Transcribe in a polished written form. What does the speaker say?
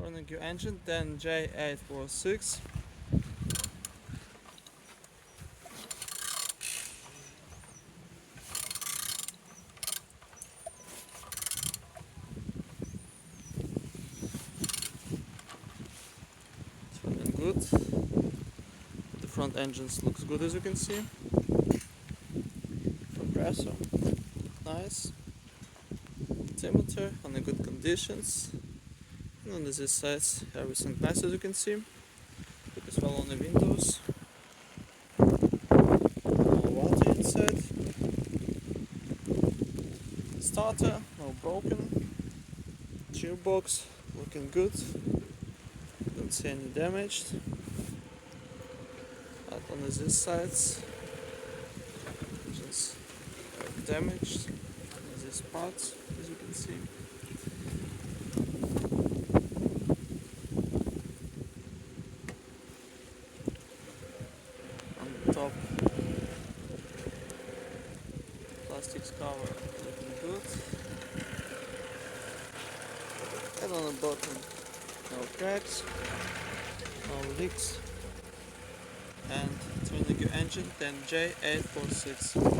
Turning your engine, then J846. It's running good. The front engines looks good, as you can see. Compressor, nice. Altimeter on the good conditions. And on this side, everything nice, as you can see. Look as well on the windows. No water inside. Starter, no broken. Gearbox, looking good. Don't see any damage. But on this side, engines are damaged. On this part, as you can see. On the top, plastics cover looking good. And on the bottom, no cracks, no leaks. And turning your engine, then J846.